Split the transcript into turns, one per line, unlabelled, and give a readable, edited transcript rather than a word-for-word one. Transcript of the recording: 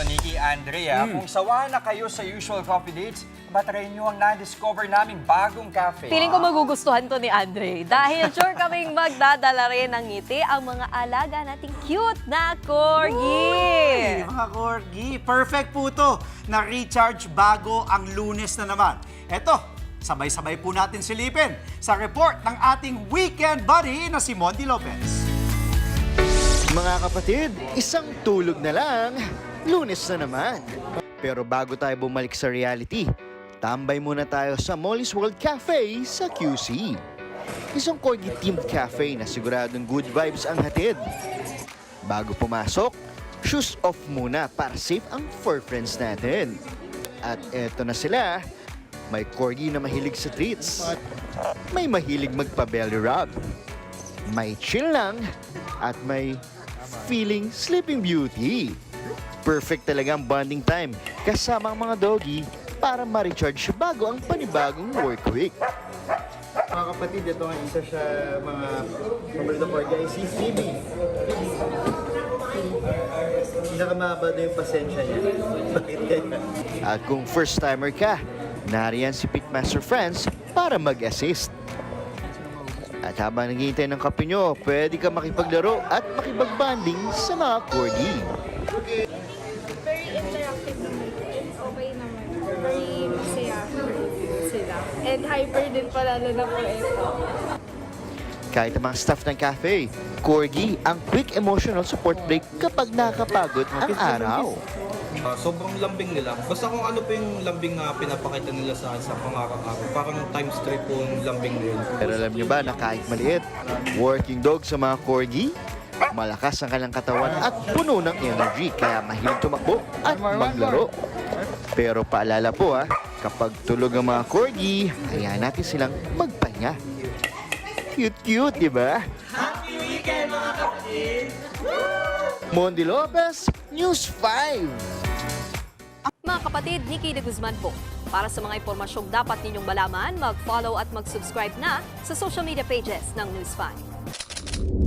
Nikki, Andrea, kung sawa na kayo sa usual coffee dates, try nyo ang na-discover naming bagong cafe.
Feeling ko magugustuhan to ni Andre dahil sure kaming magdadala rin ng ngiti ang mga alaga nating cute na corgi.
Mga corgi, perfect po to na recharge bago ang Lunes na naman. Eto, sabay-sabay po natin silipin sa report ng ating weekend buddy na si Monty Lopez.
Mga kapatid, isang tulog na lang, Lunes na naman. Pero bago tayo bumalik sa reality, tambay muna tayo sa Molly's World Cafe sa QC. Isang corgi-themed cafe na siguradong good vibes ang hatid. Bago pumasok, shoes off muna para safe ang fur friends natin. At eto na sila, may corgi na mahilig sa treats. May mahilig magpa-belly rub. May chill lang at may feeling Sleeping Beauty. Perfect talaga ang bonding time kasama ang mga doggy para ma-recharge bago ang panibagong work week.
Mga kapatid, ito nga isa sa mga paborito ko ay si Phoebe. Pinakamahaba na yung pasensya niya. Bakit kaya?
At kung first timer ka, nariyan si Pitmaster Friends para mag-assist. At habang naghihintay ng kape nyo, pwede ka makipaglaro at makipagbanding sa mga corgi.
Very interactive naman. Okay naman. Very masaya sila. And hyper din pala na po ito.
Kahit ang mga staff ng cafe, corgi ang quick emotional support break kapag nakapagod ang araw.
Sobrang lambing nila. Basta kung ano po yung lambing na pinapakita nila sa pangaraw-araw. Parang times 3 po yung lambing nila.
Pero alam nyo ba na kahit maliit, working dog sa mga corgi, malakas ang kanilang katawan at puno ng energy kaya mahilig tumakbo at maglaro. Pero paalala po kapag tulog ang mga corgi, hayaan natin silang magpahinga. Cute-cute, di ba? Happy weekend mga kapatid! Monty Lopez, News 5!
Mga kapatid, Nikki de Guzman po. Para sa mga impormasyong dapat ninyong malaman, mag-follow at mag-subscribe na sa social media pages ng News 5.